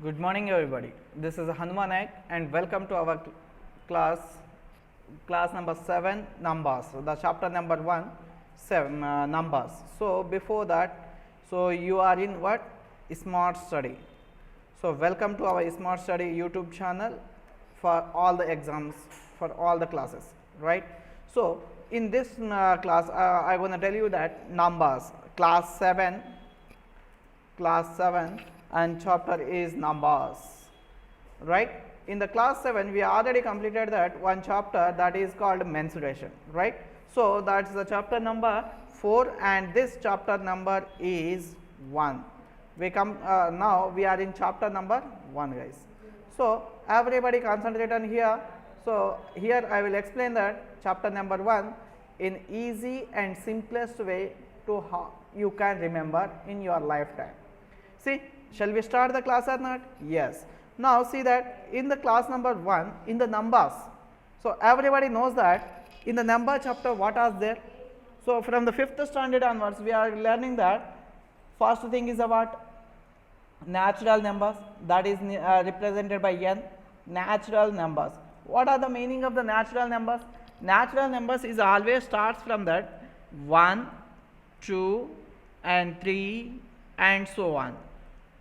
Good morning everybody. This is Hanuman Naik and welcome to our class number 7 numbers, the chapter number 1 7 numbers. So before that, so you are in what? Smart Study. So welcome to our Smart Study YouTube channel for all the exams, for all the classes, right? So in this class I want to tell you that numbers, class 7 and chapter is numbers, right? In the class 7 we already completed that one chapter, that is called mensuration, right? So that's the chapter number 4 and this chapter number is 1. We come now we are in chapter number 1, guys. So everybody concentrate on here. So here I will explain that chapter number 1 in easy and simplest way to how you can remember in your lifetime. See, shall we start the class or not? Yes. Now see that in the class number 1, in the numbers, so everybody knows that in the number chapter what is there? So from the 5th standard onwards we are learning that first thing is about natural numbers, that is represented by n. Natural numbers. What are the meaning of the natural numbers? Natural numbers is always starts from that 1, 2 and 3 and so on,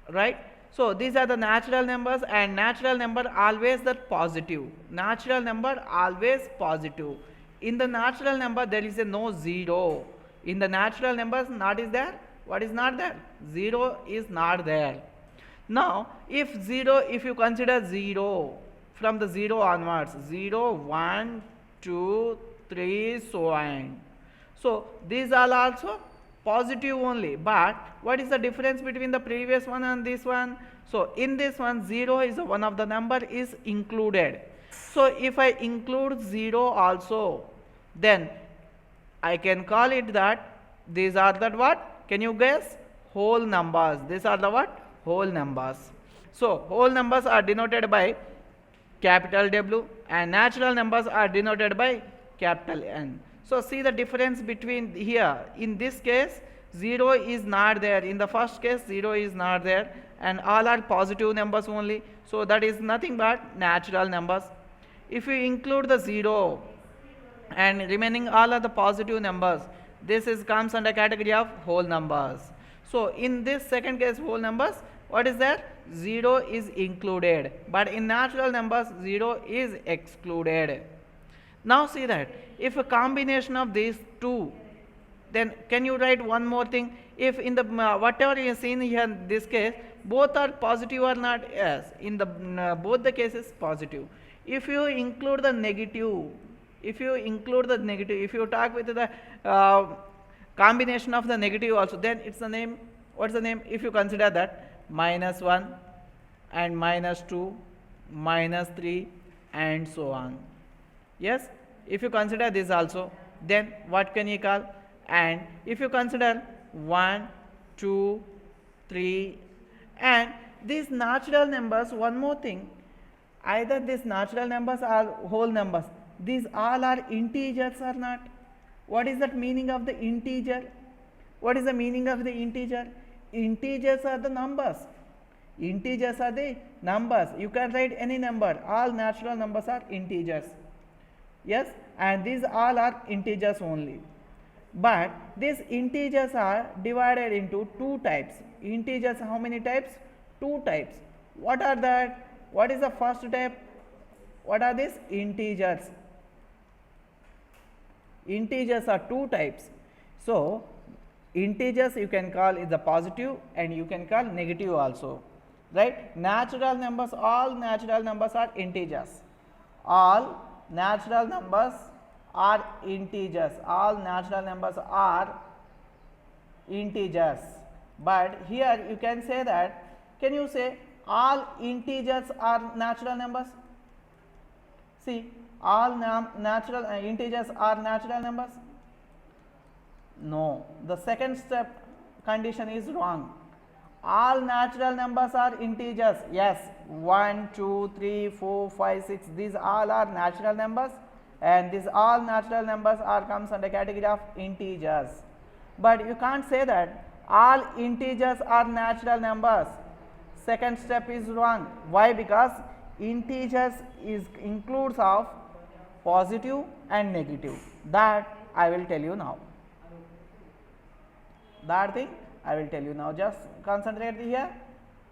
right? So these are the natural numbers, and natural number always the positive. Natural number always positive. In the natural number there is a no zero. In the natural numbers not is there. What is not there? Zero is not there. Now if you consider 0 from the 0 onwards, 0, 1, 2, 3, so on. So these are also positive only, but what is the difference between the previous one and this one? So in this one 0 is one of the number is included. So if I include 0 also, then I can call it that these are the what? Can you guess? Whole numbers. These are the what? Whole numbers. So whole numbers are denoted by capital W and natural numbers are denoted by capital N. So see the difference between here. In this case 0 is not there. In the first case 0 is not there and all are positive numbers only. So that is nothing but natural numbers. If you include the 0 and remaining all are the positive numbers, this is comes under category of whole numbers. So in this second case whole numbers, what is that? 0 is included, but in natural numbers 0 is excluded. Now see that if a combination of these two, then can you write one more thing? If in the whatever you seen here in this case both are positive or not? Yes, in the both the cases positive. If you include the negative, if you talk with the combination of the negative also, then it's the name. What's the name? If you consider that -1 and -2, -3 and so on. Yes, if you consider this also, then what can you call? And if you consider 1, 2, 3 and these natural numbers, one more thing, either these natural numbers are whole numbers, these all are integers or not? What is that meaning of the integer? What is the meaning of the integer? Integers are the numbers. Integers are the numbers. You can write any number. All natural numbers are integers. Yes, and these all are integers only. But these integers are divided into two types. Integers, how many types? Two types. What are that? What is the first type? What are these? Integers. Integers are two types. So integers you can call is the positive and you can call negative also, right? Natural numbers, all natural numbers are integers. All natural numbers are integers. All natural numbers are integers. But here you can say that, can you say all integers are natural numbers? See, all natural integers are natural numbers? No, the second step condition is wrong. All natural numbers are integers. Yes, 1, 2, 3, 4, 5, 6, these all are natural numbers and these all natural numbers are comes under category of integers. But you can't say that all integers are natural numbers. Second step is wrong. Why? Because integers is includes of positive and negative. That I will tell you now. That thing I will tell you now. Just concentrate here.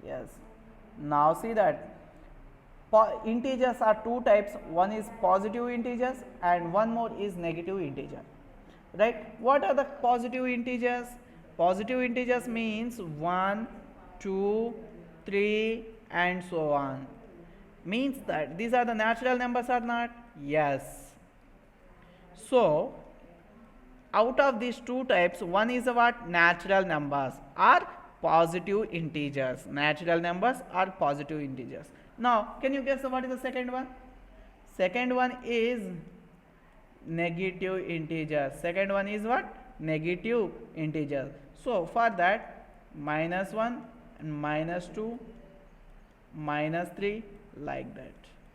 Yes. Now see that integers are two types. One is positive integers and one more is negative integer. Right? What are the positive integers? Positive integers means 1, 2, 3 and so on. Means that these are the natural numbers or not? Yes. So out of these two types, one is what? Natural numbers or positive integers. Natural numbers are positive integers. Now can you guess what is the second one? Second one is negative integers. Second one is what? Negative integers. So for that, -1 and -2, -3, like that.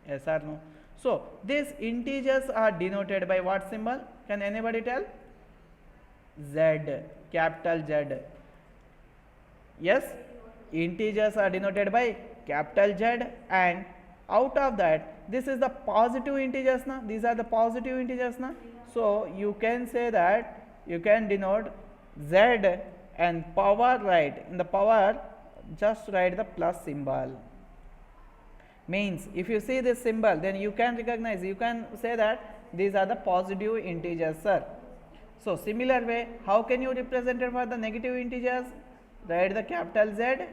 Yes or no? So these integers are denoted by what symbol? Can anybody tell? Z, capital Z. Yes, integers are denoted by capital Z, and out of that, this is the positive integers now. These are the positive integers now. So you can say that you can denote Z and power, right? In the power, just write the plus symbol. Means if you see this symbol, then you can recognize, you can say that these are the positive integers, sir. So similar way, how can you represent it for the negative integers? Write the capital Z,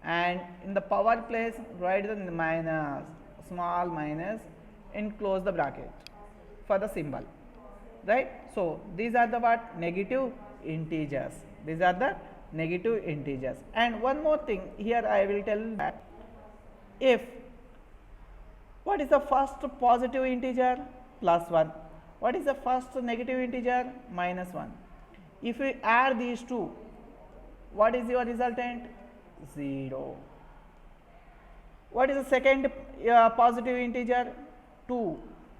and in the power place write the minus, small minus, enclose the bracket for the symbol, right? So these are the what? Negative integers. These are the negative integers. And one more thing here I will tell that if what is the first positive integer? +1. What is the first negative integer? -1. If we add these two, what is your resultant? 0. What is the second positive integer? 2.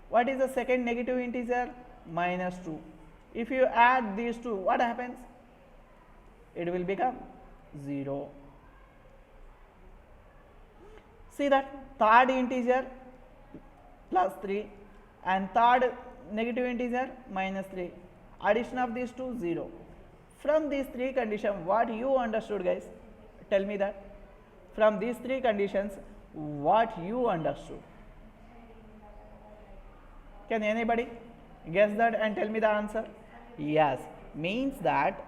What is the second negative integer? -2. If you add these two, what happens? It will become 0. See that third integer +3 and third negative integer -3. Addition of these two, 0. From these three conditions, what you understood, guys? Tell me that. From these three conditions, what you understood? Can anybody guess that and tell me the answer? Yes, means that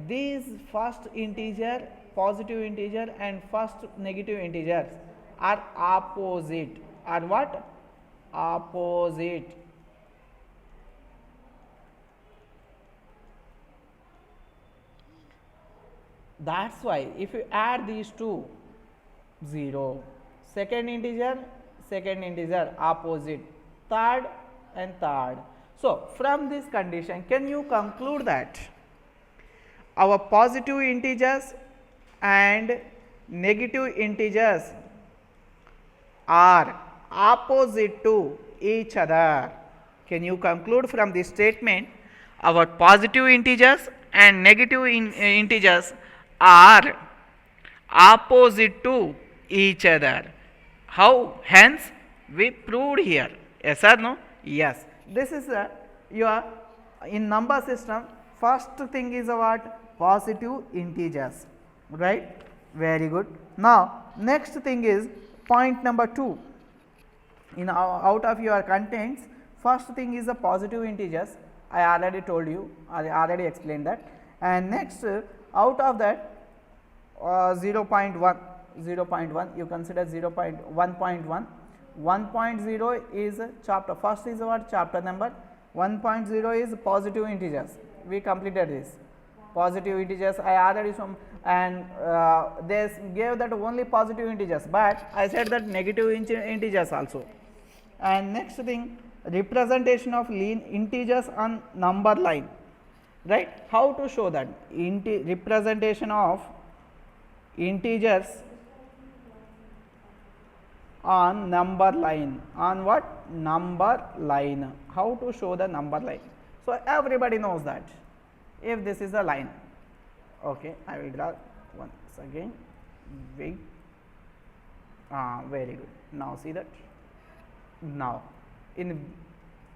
these first integer, positive integer and first negative integers are opposite. Are what? Opposite. That's why if you add these two, 0. Second integer, opposite. Third and third. So from this condition, can you conclude that our positive integers and negative integers are opposite to each other? Can you conclude from this statement our positive integers and negative integers are opposite to each other? How? Hence we proved here. Yes or no? Yes. This is your in number system. First thing is what? Positive integers, right? Very good. Now next thing is point number 2. In out of your contents, first thing is the positive integers. I already told you, I already explained that. And next, out of that 0.1, you consider 1.1. 1.0 is chapter, first is what? Chapter number. 1.0 is positive integers. We completed this. Positive integers, I already shown, and they gave that only positive integers, but I said that negative integers also. And next thing, representation of integers on number line, right? How to show that? Representation of integers on number line. On what? Number line. How to show the number line? So everybody knows that. If this is a line, okay, I will draw once again. Wait. Very good. Now see that. Now in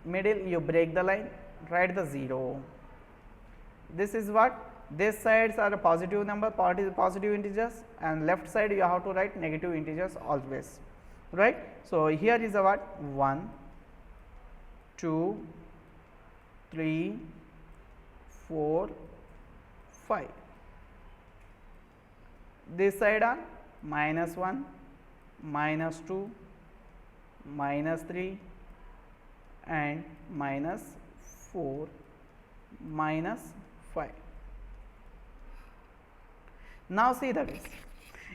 middle you break the line, write the 0. This is what, this sides are a positive number, positive integers, and left side you have to write negative integers always, right. So here is a what, 1, 2, 3, 4, 5. This side are -1, -2, -3 and -4, -5. Now see that is,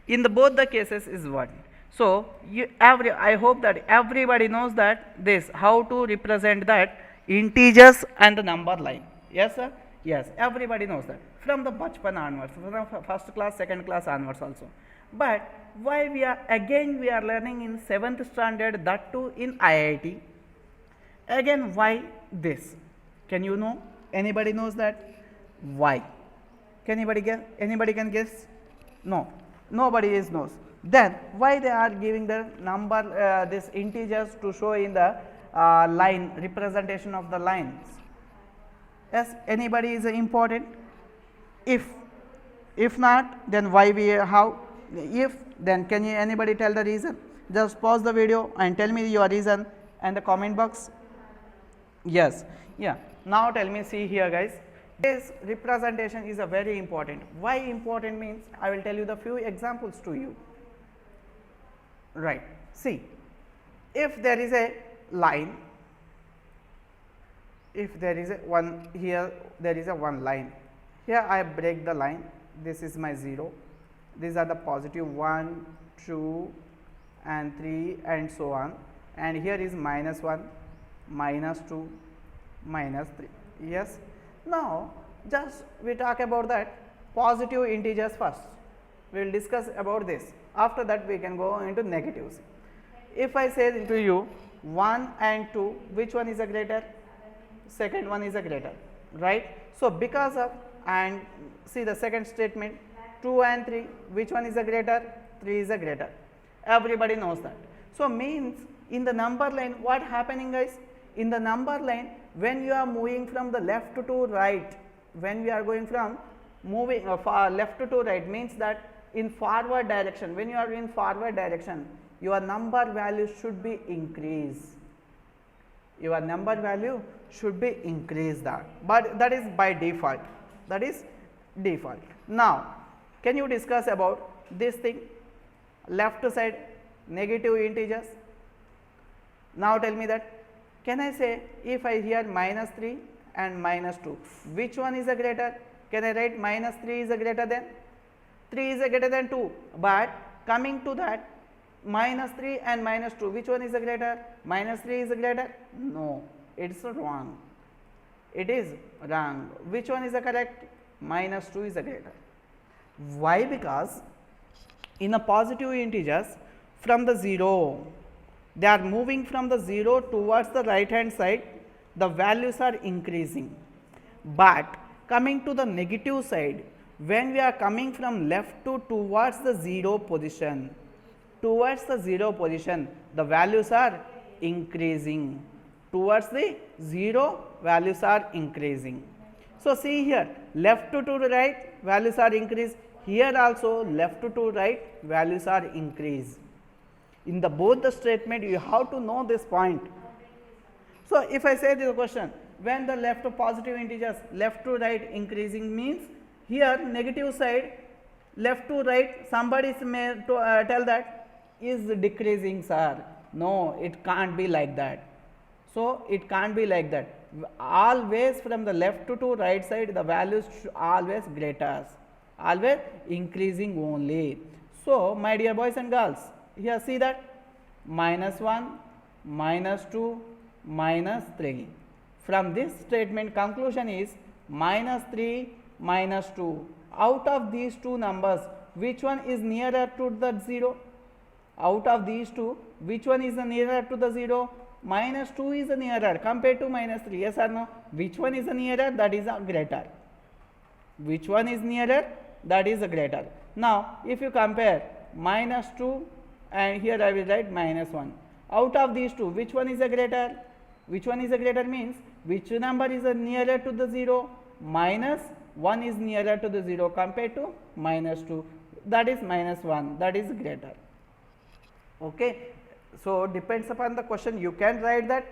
in the both the cases is 1. So I hope that everybody knows that this, how to represent that integers and the number line. Yes sir? Yes, everybody knows that from the bachpan onwards, from first class, second class onwards also. But why we are learning in 7th standard, that too in IIT. Again, why this? Can you know? Anybody knows that? Why? Can anybody guess? Anybody can guess? No, nobody knows. Then why they are giving the number, this integers to show in the line, representation of the lines? Yes, anybody is important? If not, then why we have? If, then can you anybody tell the reason? Just pause the video and tell me your reason and the comment box. Yes, yeah. Now tell me, see here guys, this representation is a very important. Why important means, I will tell you the few examples to you. Right, see, if there is a line, if there is a one here, there is a one line, here I break the line, this is my 0, these are the positive 1, 2 and 3 and so on, and here is -1, -2, -3. Yes. Now just we talk about that positive integers first. We will discuss about this. After that we can go into negatives. If I say to you 1 and 2, which one is a greater? Second one is a greater, right? So because of, and see the second statement, 2 and 3, which one is a greater? 3 is a greater. Everybody knows that. So means in the number line, what happening guys? In the number line, when you are moving from the left to right, when we are going from moving left to right, means that in forward direction, when you are in forward direction, your number value should be increased. Your number value should be increased, that, but that is by default. That is default. Now can you discuss about this thing, left side negative integers? Now tell me that, can I say if I hear -3 and -2, which one is a greater? Can I write -3 is a greater than? 3 is a greater than 2, but coming to that -3 and -2, which one is a greater? -3 is a greater? No, it is wrong. It is wrong. Which one is the correct? -2 is a greater. Why? Because in a positive integers, from the 0, they are moving from the 0 towards the right hand side, the values are increasing. But coming to the negative side, when we are coming from left to towards the 0 position, the values are increasing. Towards the 0, values are increasing. So see here, left to right, values are increased. Here also left to right, values are increased. In the both the statement, you have to know this point. So if I say this question, when the left positive integers, left to right increasing, means here negative side, left to right, somebody may tell that is decreasing, sir. No, it can't be like that. So it can't be like that. Always from the left to right side, the values always greater, always increasing only. So my dear boys and girls, here see that -1, -2, -3. From this statement, conclusion is -3, -2. Out of these two numbers, which one is nearer to the 0? Out of these two, which one is nearer to the 0? -2 is nearer compared to -3. Yes or no? Which one is nearer? That is a greater. Which one is nearer? That is a greater. Now if you compare -2 and here I will write minus 1. Out of these two, which one is a greater? Which one is a greater means which number is a nearer to the 0? Minus 1 is nearer to the 0 compared to minus 2, that is minus 1, that is greater. Okay. So, depends upon the question, you can write that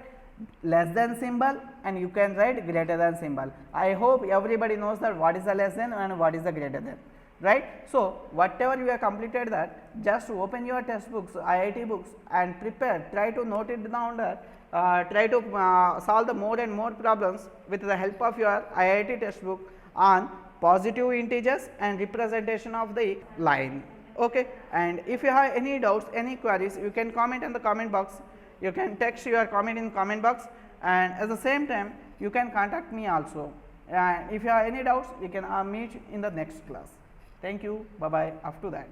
less than symbol and you can write greater than symbol. I hope everybody knows that what is the less than and what is the greater than, right. So, whatever you have completed that, just open your textbooks, IIT books and prepare, try to note it down there, try to solve the more and more problems with the help of your IIT textbook on positive integers and representation of the line. Okay. And if you have any doubts, any queries, you can comment in the comment box. You can text your comment in comment box, and at the same time you can contact me also. And if you have any doubts, you can meet in the next class. Thank you. Bye bye. After that.